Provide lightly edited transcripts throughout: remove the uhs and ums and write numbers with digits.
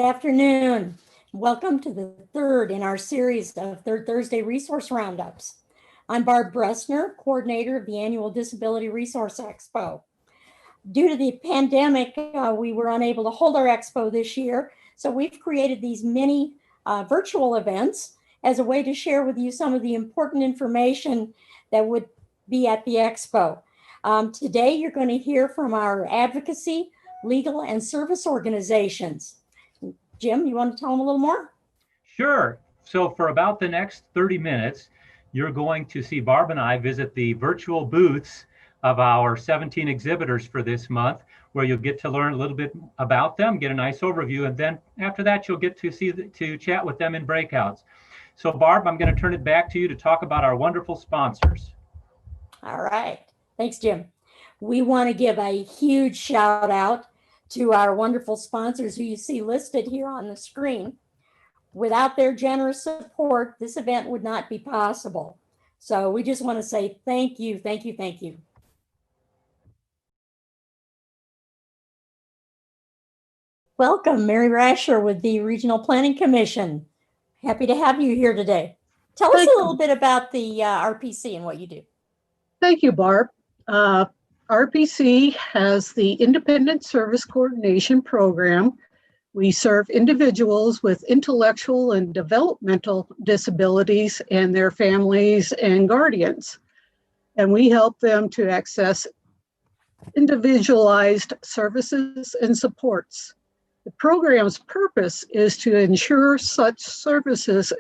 Afternoon. Welcome to the third in our series of Third Thursday Resource Roundups. I'm Barb Bressner, coordinator of the annual Disability Resource Expo. Due to the pandemic, we were unable to hold our expo this year, so we've created these mini virtual events as a way to share with you some of the important information that would be at the expo. Today, you're going to hear from our advocacy, legal, and service organizations. Jim, you want to tell them a little more? Sure. So for about the next 30 minutes, you're going to see Barb and I visit the virtual booths of our 17 exhibitors for this month, where you'll get to learn a little bit about them, get a nice overview, and then after that, you'll get to chat with them in breakouts. So Barb, I'm going to turn it back to you to talk about our wonderful sponsors. All right. Thanks, Jim. We want to give a huge shout out to our wonderful sponsors who you see listed here on the screen. Without their generous support, this event would not be possible. So we just want to say thank you, thank you, thank you. Welcome, Mary Rasher with the Regional Planning Commission. Happy to have you here today. Tell us a little bit about the RPC and what you do. Thank you, Barb. RPC has the Independent Service Coordination Program. We serve individuals with intellectual and developmental disabilities and their families and guardians. And we help them to access individualized services and supports. The program's purpose is to ensure such services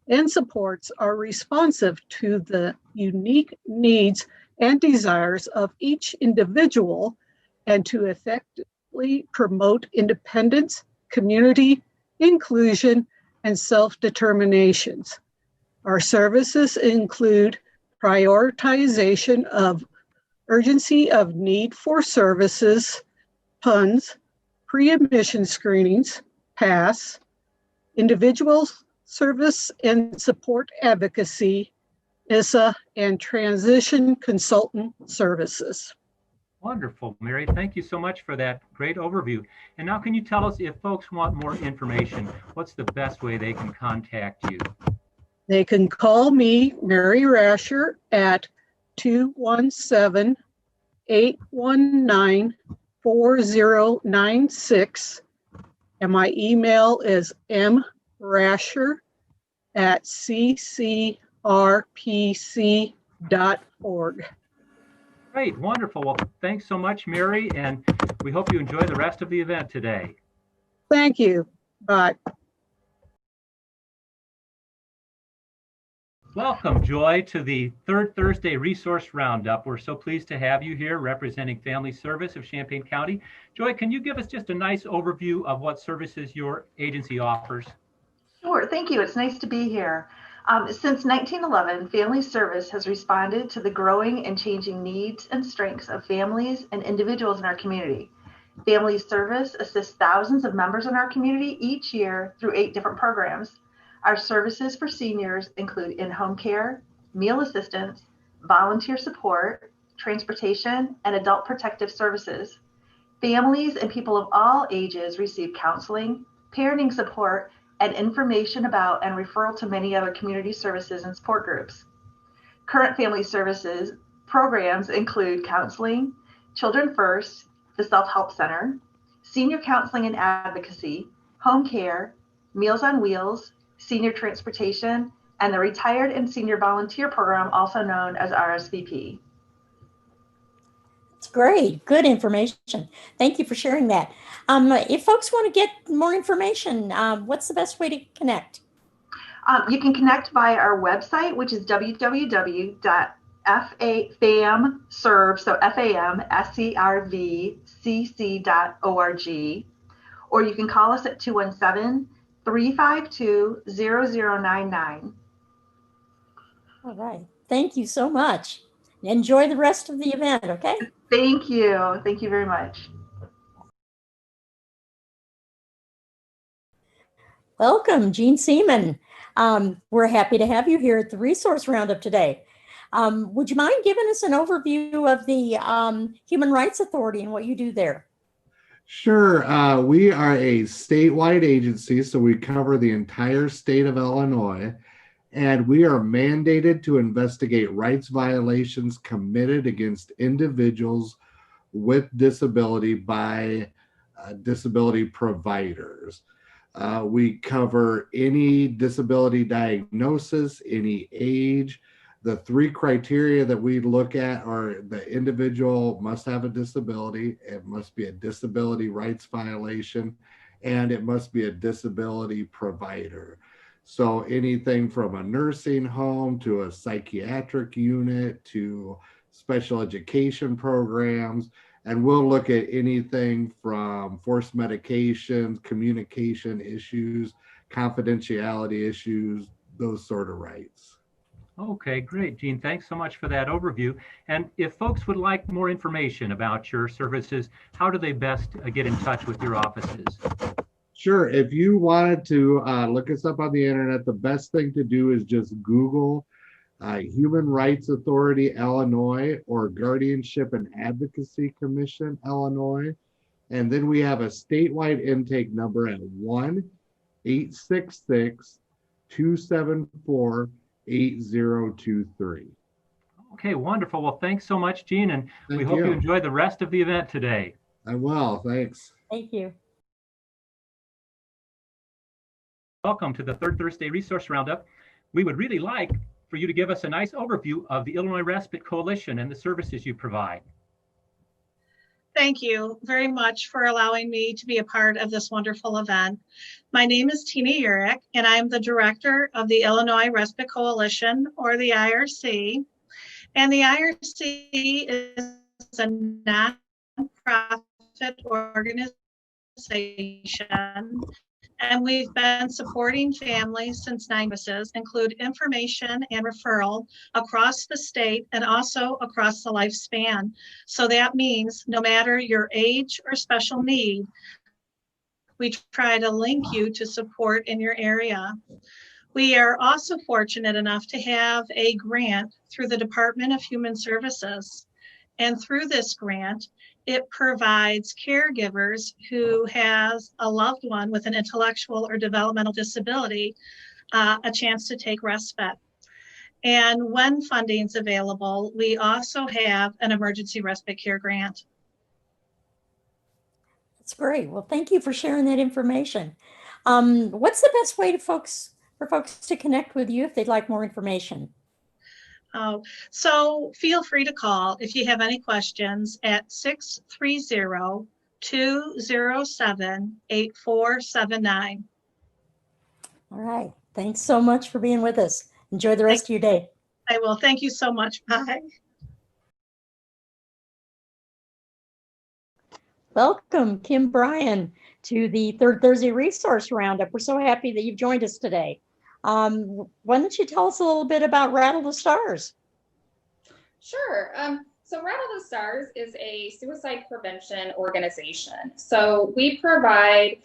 and supports are responsive to the unique needs and desires of each individual, and to effectively promote independence, community, inclusion, and self-determinations. Our services include prioritization of urgency of need for services, PUNS, pre-admission screenings, PASS, individual service and support advocacy, ISA, and transition consultant services. Wonderful, Mary. Thank you so much for that great overview. And now can you tell us, if folks want more information, what's the best way they can contact you? They can call me, Mary Rasher, at 217-819-4096. And my email is mrasher@ccrpc.org. Great, wonderful. Well, thanks so much, Mary, and we hope you enjoy the rest of the event today. Thank you. Bye. Welcome, Joy, to the Third Thursday Resource Roundup. We're so pleased to have you here representing Family Service of Champaign County. Joy, can you give us just a nice overview of what services your agency offers? Sure, thank you. It's nice to be here. Since 1911, Family Service has responded to the growing and changing needs and strengths of families and individuals in our community. Family Service assists thousands of members in our community each year through 8 different programs. Our services for seniors include in-home care, meal assistance, volunteer support, transportation, and adult protective services. Families and people of all ages receive counseling, parenting support, and information about and referral to many other community services and support groups. Current Family Services programs include counseling, Children First, the Self-Help Center, senior counseling and advocacy, home care, Meals on Wheels, senior transportation, and the Retired and Senior Volunteer Program, also known as RSVP. It's great, good information. Thank you for sharing that. If folks want to get more information, what's the best way to connect? You can connect via our website, which is www.famserv, so famservcc.org, or you can call us at 217-352-0099. All right, thank you so much. Enjoy the rest of the event, okay? Thank you. Thank you very much. Welcome, Jean Seaman. We're happy to have you here at the Resource Roundup today. Would you mind giving us an overview of the Human Rights Authority and what you do there? Sure. We are a statewide agency, so we cover the entire state of Illinois, and we are mandated to investigate rights violations committed against individuals with disability by disability providers. We cover any disability diagnosis, any age. The three criteria that we look at are the individual must have a disability, it must be a disability rights violation, and it must be a disability provider. So anything from a nursing home to a psychiatric unit to special education programs, and we'll look at anything from forced medications, communication issues, confidentiality issues, those sort of rights. Okay, great, Gene. Thanks so much for that overview. And if folks would like more information about your services, how do they best get in touch with your offices? Sure. If you wanted to look us up on the internet, the best thing to do is just Google Human Rights Authority Illinois or Guardianship and Advocacy Commission Illinois. And then we have a statewide intake number at 1-866-274-8023. Okay, wonderful. Well, thanks so much, Gene, and we hope you. you enjoy the rest of the event today. I will. Thanks. Thank you. Welcome to the Third Thursday Resource Roundup. We would really like for you to give us a nice overview of the Illinois Respite Coalition and the services you provide. Thank you very much for allowing me to be a part of this wonderful event. My name is Tina Urich, and I'm the director of the Illinois Respite Coalition, or the IRC. And the IRC is a nonprofit organization, and we've been supporting families since 1990s, include information and referral across the state and also across the lifespan. So that means no matter your age or special need, we try to link you to support in your area. We are also fortunate enough to have a grant through the Department of Human Services. And through this grant, it provides caregivers who has a loved one with an intellectual or developmental disability a chance to take respite. And when funding's available, we also have an emergency respite care grant. That's great. Well, thank you for sharing that information. What's the best way for folks to connect with you if they'd like more information? So feel free to call if you have any questions at 630-207-8479. All right. Thanks so much for being with us. Enjoy the rest of your day. I will. Thank you so much. Bye. Welcome, Kim Bryan, to the Third Thursday Resource Roundup. We're so happy that you've joined us today. Why don't you tell us a little bit about Rattle the Stars? Sure. So Rattle the Stars is a suicide prevention organization. So we provide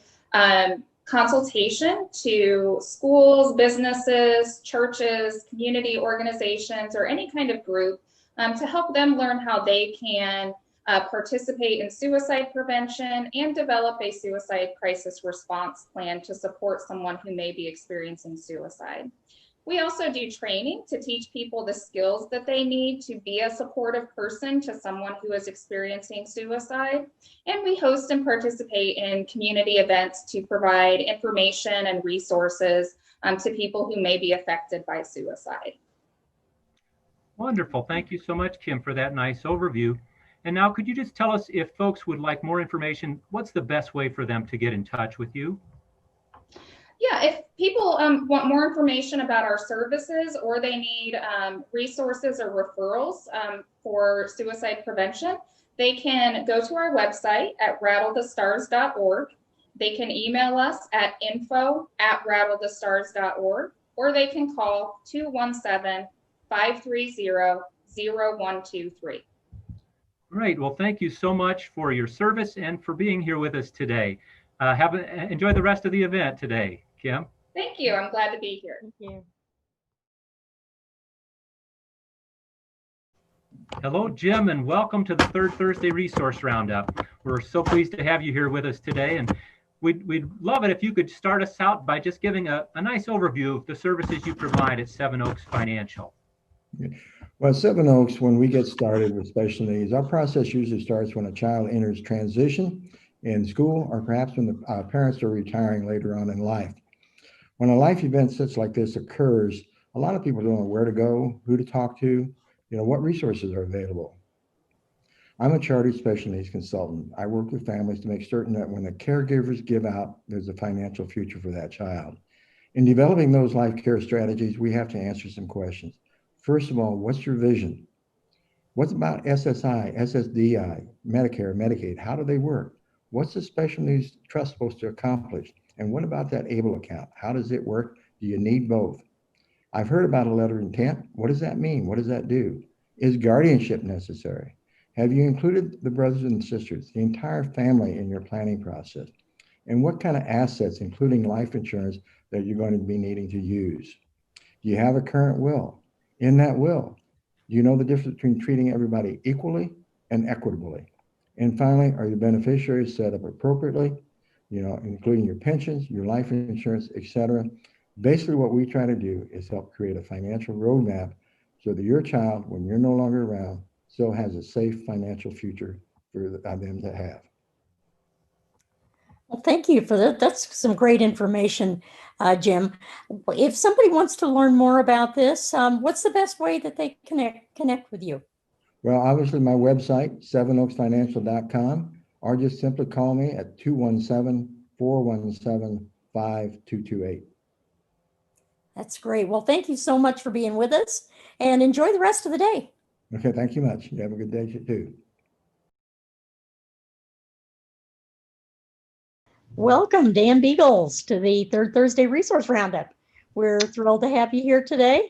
consultation to schools, businesses, churches, community organizations, or any kind of group to help them learn how they can participate in suicide prevention and develop a suicide crisis response plan to support someone who may be experiencing suicide. We also do training to teach people the skills that they need to be a supportive person to someone who is experiencing suicide. And we host and participate in community events to provide information and resources to people who may be affected by suicide. Wonderful. Thank you so much, Kim, for that nice overview. And now could you just tell us, if folks would like more information, what's the best way for them to get in touch with you? Yeah, if people want more information about our services, or they need resources or referrals for suicide prevention, they can go to our website at rattlethestars.org. They can email us at info@rattlethestars.org, or they can call 217-530-0123. Great. Well, thank you so much for your service and for being here with us today. Enjoy the rest of the event today, Kim. Thank you. I'm glad to be here. Thank you. Hello, Jim, and welcome to the Third Thursday Resource Roundup. We're so pleased to have you here with us today, and we'd love it if you could start us out by just giving a nice overview of the services you provide at Seven Oaks Financial. Well, at Seven Oaks, when we get started with special needs, our process usually starts when a child enters transition in school or perhaps when the parents are retiring later on in life. When a life event such like this occurs, a lot of people don't know where to go, who to talk to, what resources are available. I'm a chartered special needs consultant. I work with families to make certain that when the caregivers give out, there's a financial future for that child. In developing those life care strategies, we have to answer some questions. First of all, what's your vision? What about SSI, SSDI, Medicare, Medicaid? How do they work? What's the special needs trust supposed to accomplish? And what about that ABLE account? How does it work? Do you need both? I've heard about a letter of intent. What does that mean? What does that do? Is guardianship necessary? Have you included the brothers and sisters, the entire family in your planning process? And what kind of assets, including life insurance, that you're going to be needing to use? Do you have a current will? In that will, do you know the difference between treating everybody equally and equitably? And finally, are your beneficiaries set up appropriately, including your pensions, your life insurance, etc.? Basically, what we try to do is help create a financial roadmap so that your child, when you're no longer around, still has a safe financial future for them to have. Well, thank you for that. That's some great information, Jim. If somebody wants to learn more about this, what's the best way that they connect with you? Well, obviously, my website, sevenoaksfinancial.com, or just simply call me at 217-417-5228. That's great. Well, thank you so much for being with us, and enjoy the rest of the day. Okay, thank you much. You have a good day too. Welcome, Dan Beagles, to the Third Thursday Resource Roundup. We're thrilled to have you here today.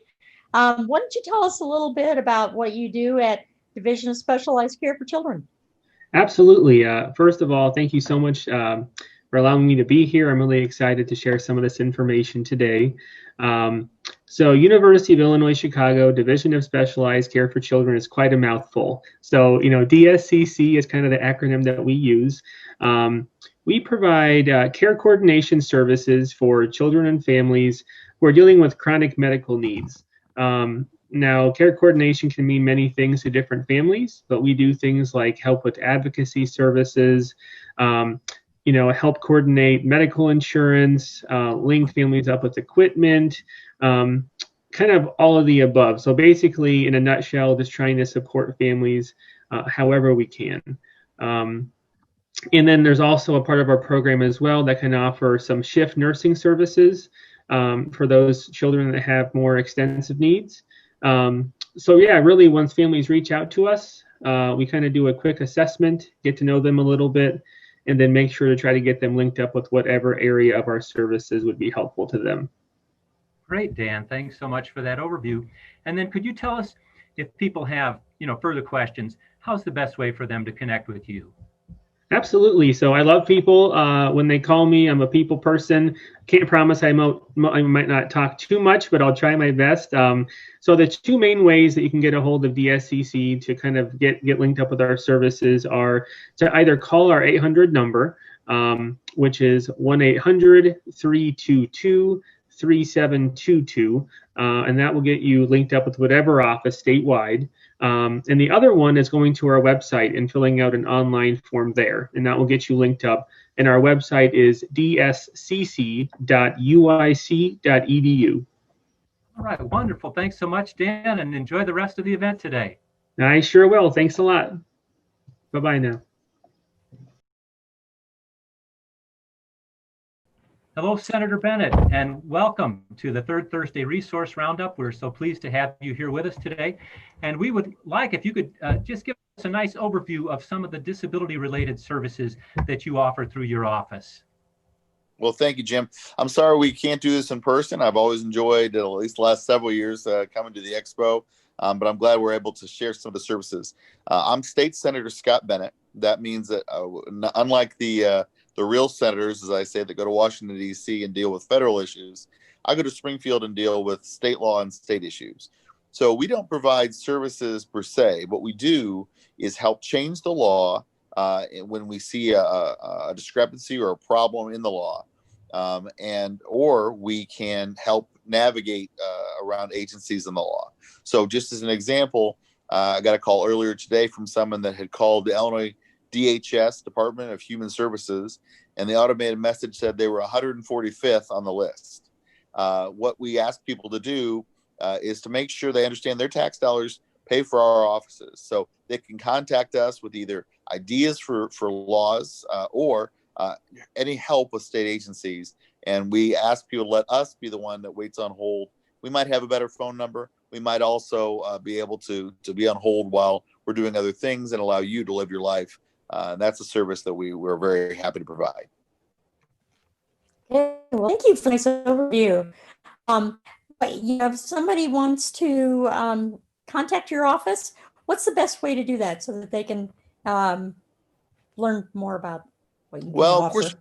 Why don't you tell us a little bit about what you do at Division of Specialized Care for Children? Absolutely. First of all, thank you so much for allowing me to be here. I'm really excited to share some of this information today. So University of Illinois, Chicago, Division of Specialized Care for Children is quite a mouthful. So, DSCC is kind of the acronym that we use. We provide care coordination services for children and families who are dealing with chronic medical needs. Now, care coordination can mean many things to different families, but we do things like help with advocacy services, help coordinate medical insurance, link families up with equipment, kind of all of the above. So basically, in a nutshell, just trying to support families however we can. And then there's also a part of our program as well that can offer some shift nursing services for those children that have more extensive needs. So yeah, really, once families reach out to us, we kind of do a quick assessment, get to know them a little bit, and then make sure to try to get them linked up with whatever area of our services would be helpful to them. Great, Dan. Thanks so much for that overview. And then could you tell us, if people have further questions, how's the best way for them to connect with you? Absolutely. So I love people. When they call me, I'm a people person. Can't promise I might not talk too much, but I'll try my best. So the two main ways that you can get a hold of DSCC to kind of get linked up with our services are to either call our 800 number, which is 1-800-322-3722, and that will get you linked up with whatever office statewide. And the other one is going to our website and filling out an online form there, and that will get you linked up. And our website is dscc.uic.edu. All right, wonderful. Thanks so much, Dan, and enjoy the rest of the event today. I sure will. Thanks a lot. Bye-bye now. Hello, Senator Bennett, and welcome to the Third Thursday Resource Roundup. We're so pleased to have you here with us today. And we would like if you could just give us a nice overview of some of the disability-related services that you offer through your office. Well, thank you, Jim. I'm sorry we can't do this in person. I've always enjoyed, at least the last several years, coming to the Expo, but I'm glad we're able to share some of the services. I'm State Senator Scott Bennett. That means that unlike the real senators, as I say, that go to Washington, D.C. and deal with federal issues, I go to Springfield and deal with state law and state issues. So we don't provide services per se. What we do is help change the law when we see a discrepancy or a problem in the law, or we can help navigate around agencies in the law. So just as an example, I got a call earlier today from someone that had called the Illinois DHS, Department of Human Services, and the automated message said they were 145th on the list. What we ask people to do is to make sure they understand their tax dollars pay for our offices. So they can contact us with either ideas for laws or any help with state agencies. And we ask people to let us be the one that waits on hold. We might have a better phone number. We might also be able to be on hold while we're doing other things and allow you to live your life. That's a service that we're very happy to provide. Okay, well, thank you for this overview. If somebody wants to contact your office, what's the best way to do that so that they can learn more about what you do? Well, of course,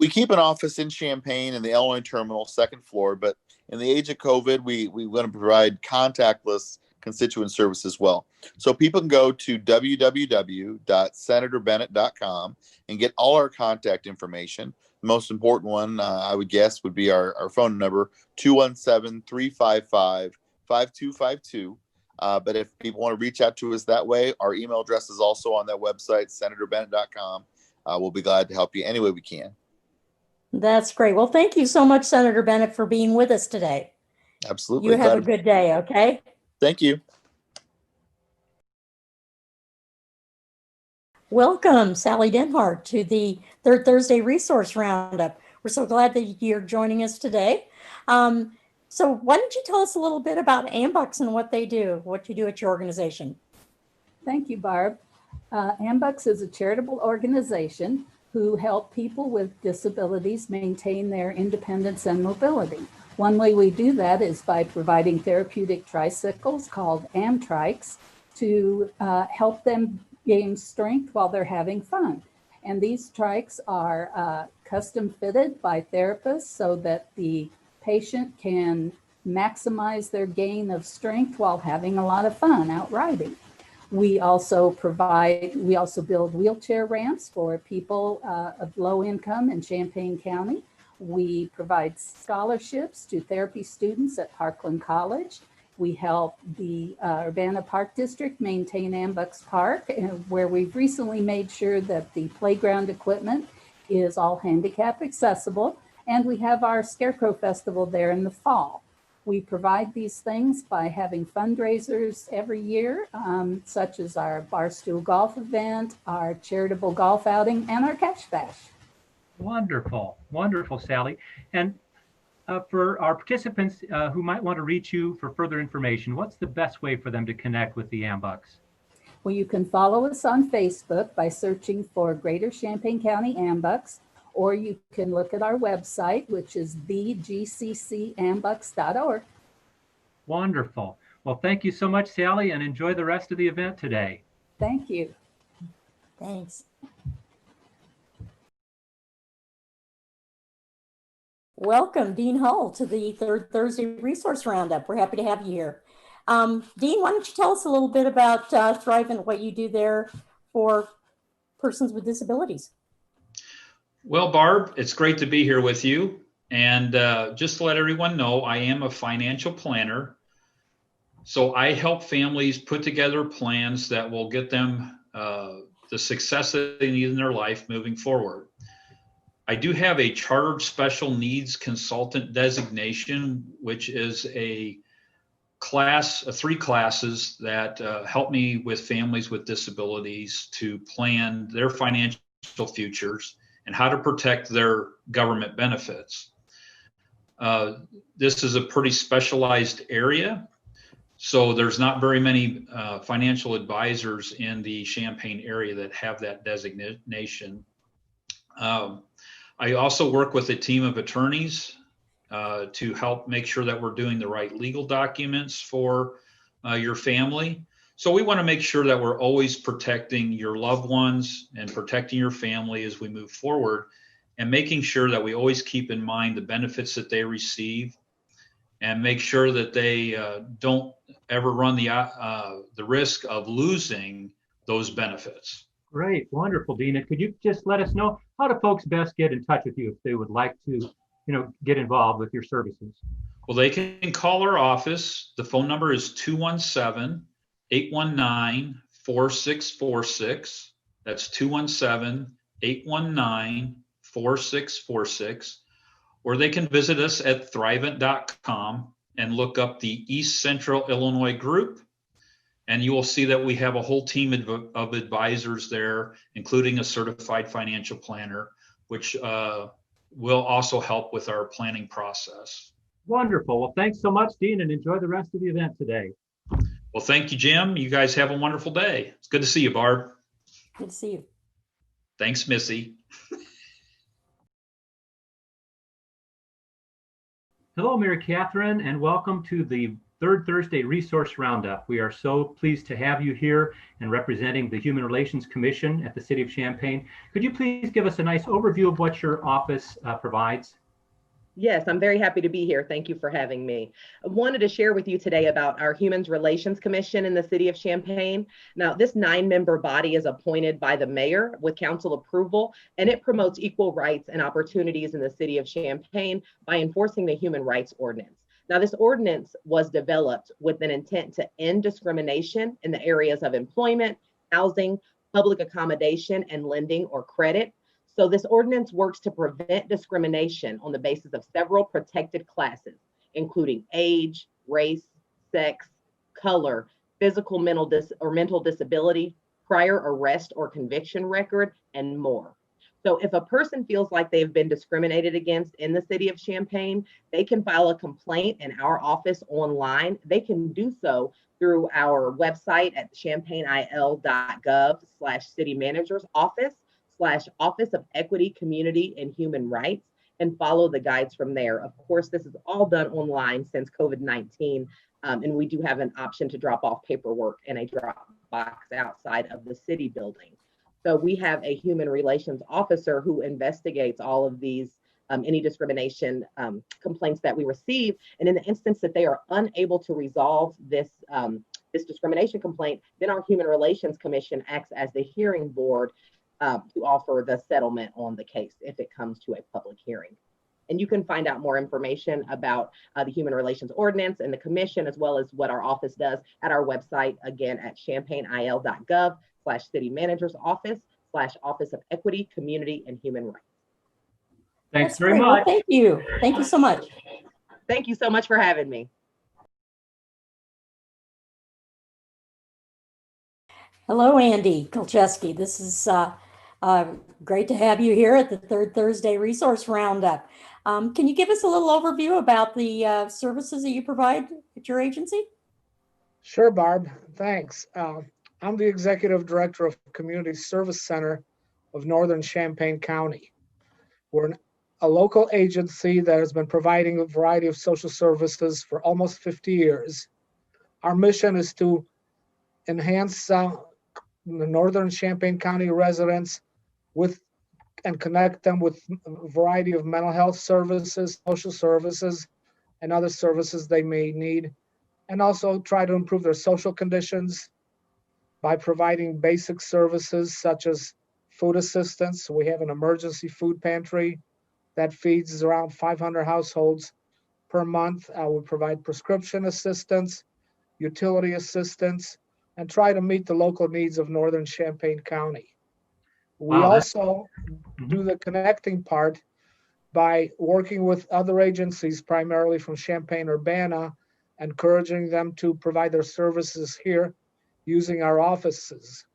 we keep an office in Champaign in the Illinois terminal, second floor, but in the age of COVID, we want to provide contactless constituent service as well. So people can go to www.senatorbennett.com and get all our contact information. The most important one, I would guess, would be our phone number, 217-355-5252. But if people want to reach out to us that way, our email address is also on that website, senatorbennett.com. We'll be glad to help you any way we can. That's great. Well, thank you so much, Senator Bennett, for being with us today. Absolutely. You have a good day, okay? Thank you. Welcome, Sally Denhart, to the Third Thursday Resource Roundup. We're so glad that you're joining us today. So why don't you tell us a little bit about AMBUCS and what they do, what you do at your organization? Thank you, Barb. AMBUCS is a charitable organization who help people with disabilities maintain their independence and mobility. One way we do that is by providing therapeutic tricycles called AmTrikes to help them gain strength while they're having fun. And these trikes are custom fitted by therapists so that the patient can maximize their gain of strength while having a lot of fun out riding. We also build wheelchair ramps for people of low income in Champaign County. We provide scholarships to therapy students at Parkland College. We help the Urbana Park District maintain AMBUCS Park, where we've recently made sure that the playground equipment is all handicap accessible. And we have our Scarecrow Festival there in the fall. We provide these things by having fundraisers every year, such as our Barstool Golf event, our charitable golf outing, and our Cash Bash. Wonderful, wonderful, Sally. And for our participants who might want to reach you for further information, what's the best way for them to connect with the AMBUCS? Well, you can follow us on Facebook by searching for Greater Champaign County AMBUCS, or you can look at our website, which is thegccambucs.org. Wonderful. Well, thank you so much, Sally, and enjoy the rest of the event today. Thank you. Thanks. Welcome, Dean Hull, to the Third Thursday Resource Roundup. We're happy to have you here. Dean, why don't you tell us a little bit about Thrive and what you do there for persons with disabilities? Well, Barb, it's great to be here with you. And just to let everyone know, I am a financial planner. So I help families put together plans that will get them the success that they need in their life moving forward. I do have a chartered special needs consultant designation, which is a class, 3 classes that help me with families with disabilities to plan their financial futures and how to protect their government benefits. This is a pretty specialized area, so there's not very many financial advisors in the Champaign area that have that designation. I also work with a team of attorneys to help make sure that we're doing the right legal documents for your family. So we want to make sure that we're always protecting your loved ones and protecting your family as we move forward, and making sure that we always keep in mind the benefits that they receive and make sure that they don't ever run the risk of losing those benefits. Great, wonderful, Dean. And could you just let us know how do folks best get in touch with you if they would like to, get involved with your services? Well, they can call our office. The phone number is 217-819-4646. That's 217-819-4646. Or they can visit us at thrivent.com and look up the East Central Illinois group. And you will see that we have a whole team of advisors there, including a certified financial planner, which will also help with our planning process. Wonderful. Well, thanks so much, Dean, and enjoy the rest of the event today. Well, thank you, Jim. You guys have a wonderful day. It's good to see you, Barb. Good to see you. Thanks, Missy. Hello, Mary Catherine, and welcome to the Third Thursday Resource Roundup. We are so pleased to have you here and representing the Human Relations Commission at the City of Champaign. Could you please give us a nice overview of what your office provides? Yes, I'm very happy to be here. Thank you for having me. I wanted to share with you today about our Human Relations Commission in the City of Champaign. Now, this 9-member body is appointed by the mayor with council approval, and it promotes equal rights and opportunities in the City of Champaign by enforcing the Human Rights Ordinance. Now, this ordinance was developed with an intent to end discrimination in the areas of employment, housing, public accommodation, and lending or credit. So this ordinance works to prevent discrimination on the basis of several protected classes, including age, race, sex, color, physical, mental disability, prior arrest or conviction record, and more. So if a person feels like they've been discriminated against in the City of Champaign, they can file a complaint in our office online. They can do so through our website at champaign.il.gov/city manager's office/Office of Equity, Community, and Human Rights, and follow the guides from there. Of course, this is all done online since COVID-19, and we do have an option to drop off paperwork in a drop box outside of the city building. So we have a human relations officer who investigates all of these, any discrimination complaints that we receive. And in the instance that they are unable to resolve this, this discrimination complaint, then our Human Relations Commission acts as the hearing board to offer the settlement on the case if it comes to a public hearing. And you can find out more information about the Human Relations Ordinance and the Commission, as well as what our office does at our website, again, at champaign.il.gov/city manager's office/Office of Equity, Community, and Human Rights. Thanks very much. Well, thank you. Thank you so much. Thank you so much for having me. Hello, Andy Kolcheski. This is great to have you here at the Third Thursday Resource Roundup. Can you give us a little overview about the services that you provide at your agency? Sure, Barb. Thanks. I'm the Executive Director of Community Service Center of Northern Champaign County. We're a local agency that has been providing a variety of social services for almost 50 years. Our mission is to enhance the Northern Champaign County residents and connect them with a variety of mental health services, social services, and other services they may need, and also try to improve their social conditions by providing basic services such as food assistance. We have an emergency food pantry that feeds around 500 households per month. We provide prescription assistance, utility assistance, and try to meet the local needs of Northern Champaign County. We also do the connecting part by working with other agencies, primarily from Champaign-Urbana, encouraging them to provide their services here using our offices.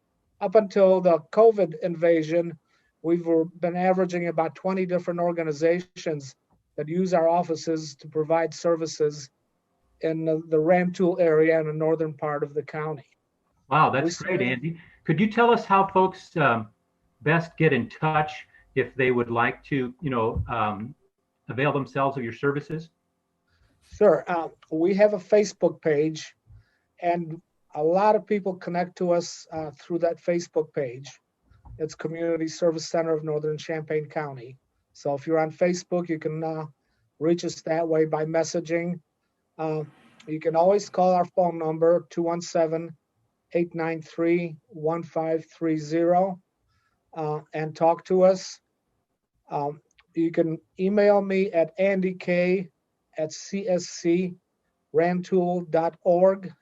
Up until the COVID invasion, we've been averaging about 20 different organizations that use our offices to provide services in the Rantoul area in the northern part of the county. Wow, that's great, Andy. Could you tell us how folks best get in touch if they would like to, avail themselves of your services? Sure. We have a Facebook page, and a lot of people connect to us through that Facebook page. It's Community Service Center of Northern Champaign County. So if you're on Facebook, you can reach us that way by messaging. You can always call our phone number, 217-893-1530, and talk to us. You can email me at andyk@cscrantoul.org,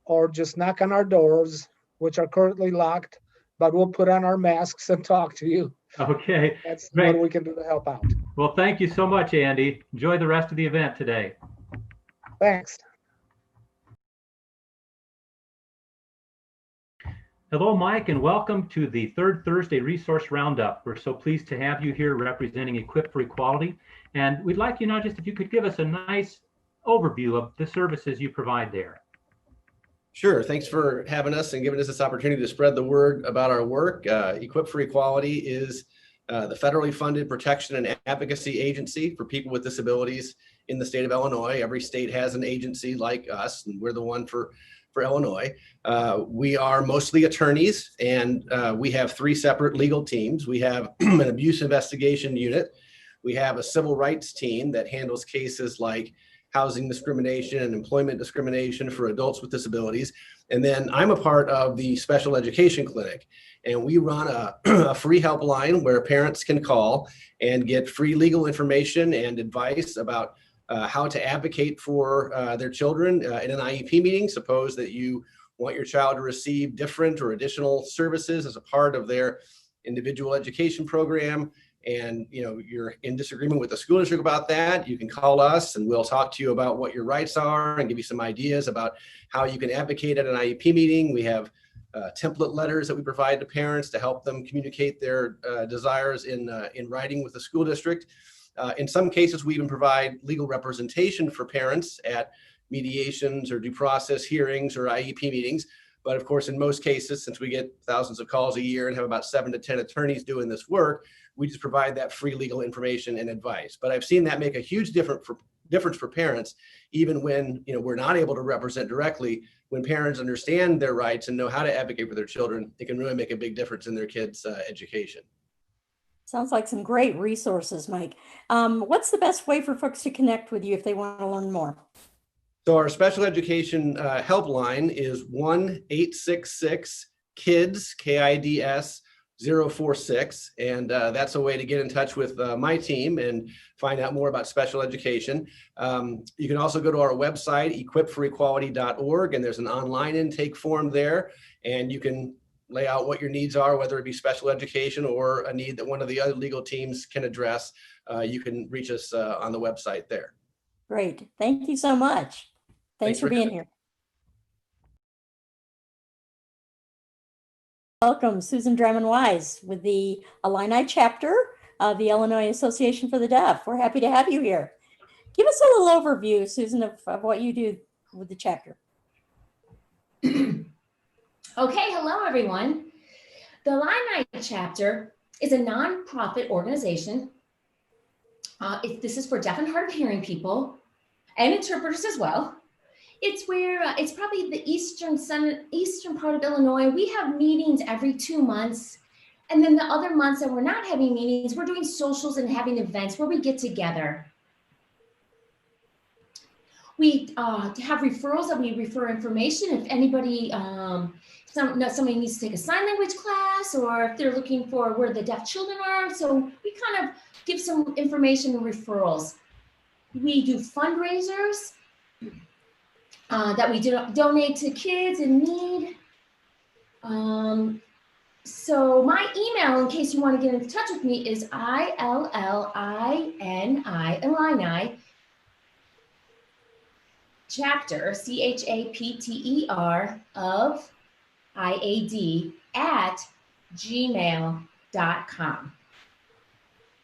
or just knock on our doors, which are currently locked, but we'll put on our masks and talk to you. Okay. That's Great. what we can do to help out. Well, thank you so much, Andy. Enjoy the rest of the event today. Thanks. Hello, Mike, and welcome to the third Thursday Resource Roundup. We're so pleased to have you here representing Equip for Equality. And we'd like you now just if you could give us a nice overview of the services you provide there. Sure. Thanks for having us and giving us this opportunity to spread the word about our work. Equip for Equality is the federally funded protection and advocacy agency for people with disabilities in the state of Illinois. Every state has an agency like us, and we're the one for Illinois. We are mostly attorneys, and we have 3 separate legal teams. We have an abuse investigation unit. We have a civil rights team that handles cases like housing discrimination and employment discrimination for adults with disabilities. And then I'm a part of the special education clinic, and we run a free helpline where parents can call and get free legal information and advice about how to advocate for their children in an IEP meeting. Suppose that you want your child to receive different or additional services as a part of their individual education program, and you're in disagreement with the school district about that, you can call us and we'll talk to you about what your rights are and give you some ideas about how you can advocate at an IEP meeting. We have template letters that we provide to parents to help them communicate their desires in writing with the school district. In some cases, we even provide legal representation for parents at mediations or due process hearings or IEP meetings. But of course, in most cases, since we get thousands of calls a year and have about 7 to 10 attorneys doing this work, we just provide that free legal information and advice. But I've seen that make a huge difference for parents, even when we're not able to represent directly. When parents understand their rights and know how to advocate for their children, it can really make a big difference in their kids' education. Sounds like some great resources, Mike. What's the best way for folks to connect with you if they want to learn more? So our special education helpline is 1-866-KIDS, KIDS 046. And that's a way to get in touch with my team and find out more about special education. You can also go to our website, equipforequality.org, and there's an online intake form there. And you can lay out what your needs are, whether it be special education or a need that one of the other legal teams can address. You can reach us on the website there. Great. Thank you so much. Thanks for being here. Welcome, Susan Drummond-Wise with the Illini chapter of the Illinois Association for the Deaf. We're happy to have you here. Give us a little overview, Susan, of what you do with the chapter. Okay, hello everyone. The Illini chapter is a nonprofit organization. This is for deaf and hard of hearing people and interpreters as well. It's where it's probably the eastern part of Illinois. We have meetings every 2 months. And then the other months that we're not having meetings, we're doing socials and having events where we get together. We have referrals that we refer information. If anybody, somebody needs to take a sign language class, or if they're looking for where the deaf children are. So we kind of give some information and referrals. We do fundraisers that we donate to kids in need. So my email, in case you want to get in touch with me, is ILLINI chapter, CHAPTER of IAD @gmail.com.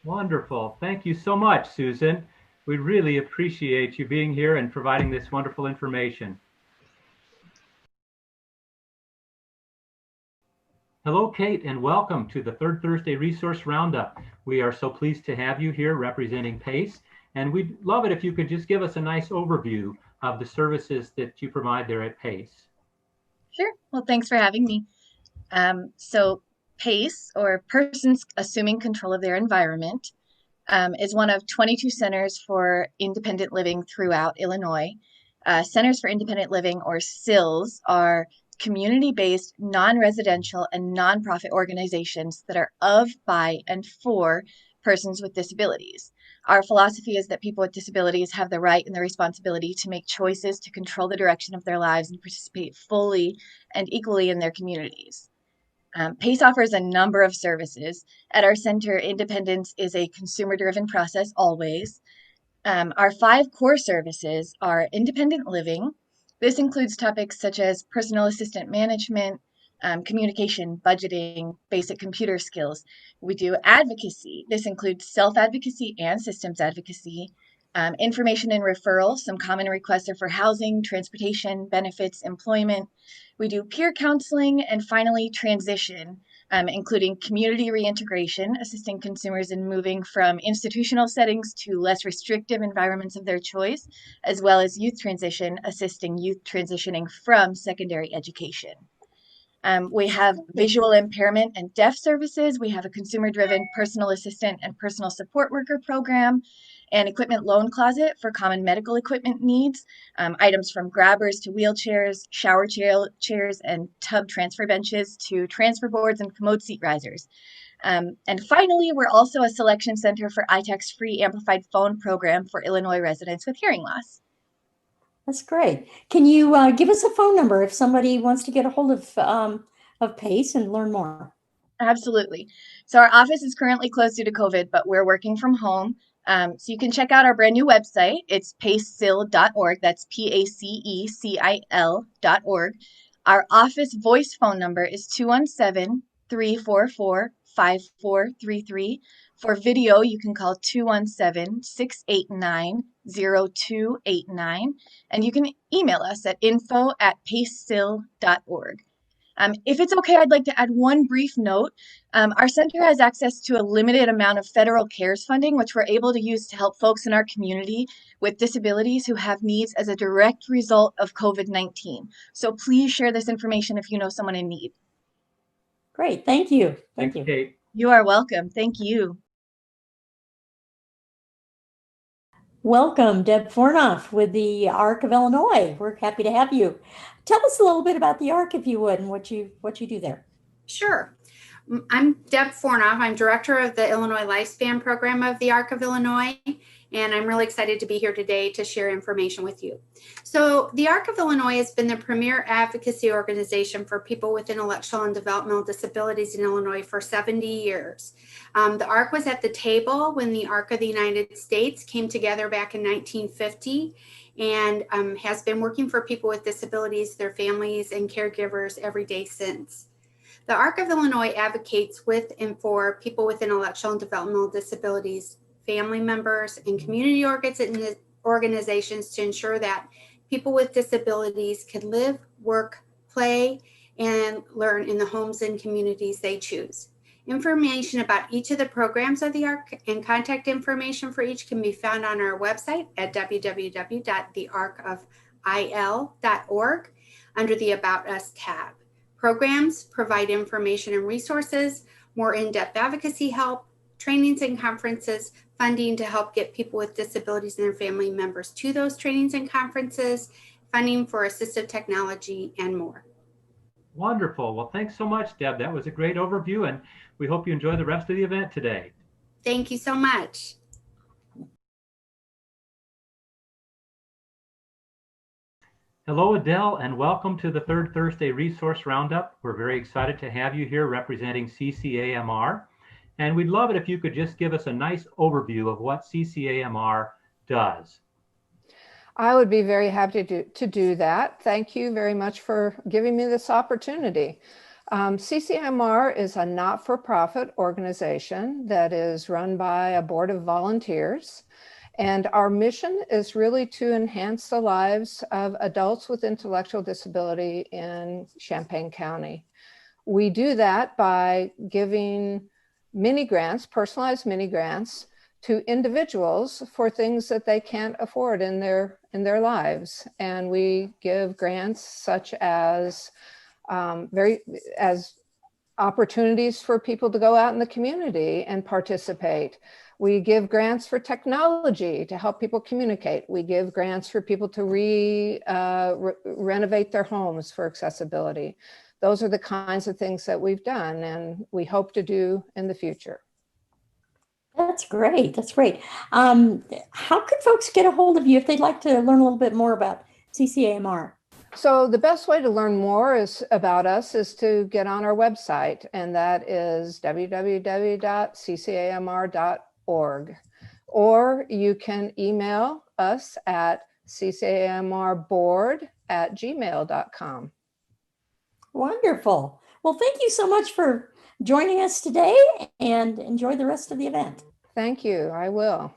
Wonderful. Thank you so much, Susan. We really appreciate you being here and providing this wonderful information. Hello, Kate, and welcome to the Third Thursday Resource Roundup. We are so pleased to have you here representing PACE, and we'd love it if you could just give us a nice overview of the services that you provide there at PACE. Sure. Well, thanks for having me. So PACE, or Persons Assuming Control of Their Environment, is one of 22 centers for independent living throughout Illinois. Centers for Independent Living, or CILs, are community-based, non-residential, and nonprofit organizations that are of, by, and for persons with disabilities. Our philosophy is that people with disabilities have the right and the responsibility to make choices to control the direction of their lives and participate fully and equally in their communities. PACE offers a number of services. At our center, independence is a consumer-driven process always. Our 5 core services are independent living. This includes topics such as personal assistant management, communication, budgeting, basic computer skills. We do advocacy. This includes self-advocacy and systems advocacy. Information and referral. Some common requests are for housing, transportation, benefits, employment. We do peer counseling, and finally transition, including community reintegration, assisting consumers in moving from institutional settings to less restrictive environments of their choice, as well as youth transition, assisting youth transitioning from secondary education. We have visual impairment and deaf services. We have a consumer-driven personal assistant and personal support worker program, an equipment loan closet for common medical equipment needs, items from grabbers to wheelchairs, shower chairs, and tub transfer benches to transfer boards and commode seat risers. And finally, we're also a selection center for ITAC's free amplified phone program for Illinois residents with hearing loss. That's great. Can you give us a phone number if somebody wants to get a hold of PACE and learn more? Absolutely. So our office is currently closed due to COVID, but we're working from home. So you can check out our brand new website. It's pacecil.org. That's PACECIL.org. Our office voice phone number is 217-344-5433. For video, you can call 217-689-0289. And you can email us at info@pacecil.org. If it's okay, I'd like to add one brief note. Our center has access to a limited amount of federal CARES funding, which we're able to use to help folks in our community with disabilities who have needs as a direct result of COVID-19. So please share this information if you know someone in need. Great, thank you. Thanks, Kate. You are welcome. Thank you. Welcome, Deb Fornoff with the ARC of Illinois. We're happy to have you. Tell us a little bit about the ARC, if you would, and what you do there. Sure. I'm Deb Fornoff. I'm director of the Illinois Lifespan program of the ARC of Illinois, and I'm really excited to be here today to share information with you. So the ARC of Illinois has been the premier advocacy organization for people with intellectual and developmental disabilities in Illinois for 70 years. The ARC was at the table when the ARC of the United States came together back in 1950, and has been working for people with disabilities, their families, and caregivers every day since. The ARC of Illinois advocates with and for people with intellectual and developmental disabilities, family members, and community organizations to ensure that people with disabilities can live, work, play, and learn in the homes and communities they choose. Information about each of the programs of the ARC and contact information for each can be found on our website at www.thearcofil.org under the About Us tab. Programs provide information and resources, more in-depth advocacy help, trainings and conferences, funding to help get people with disabilities and their family members to those trainings and conferences, funding for assistive technology, and more. Wonderful. Well, thanks so much, Deb. That was a great overview, and we hope you enjoy the rest of the event today. Thank you so much. Hello, Adele, and welcome to the Third Thursday Resource Roundup. We're very excited to have you here representing CCAMR, and we'd love it if you could just give us a nice overview of what CCAMR does. I would be very happy to do that. Thank you very much for giving me this opportunity. CCAMR is a not-for-profit organization that is run by a board of volunteers. And our mission is really to enhance the lives of adults with intellectual disability in Champaign County. We do that by giving mini grants, personalized mini grants, to individuals for things that they can't afford in their lives. And we give grants such as opportunities for people to go out in the community and participate. We give grants for technology to help people communicate. We give grants for people to renovate their homes for accessibility. Those are the kinds of things that we've done and we hope to do in the future. That's great. That's great. How could folks get a hold of you if they'd like to learn a little bit more about CCAMR? So the best way to learn more about us is to get on our website, and that is www.ccamr.org. Or you can email us at ccamrboard@gmail.com. Wonderful. Well, thank you so much for joining us today, and enjoy the rest of the event. Thank you. I will.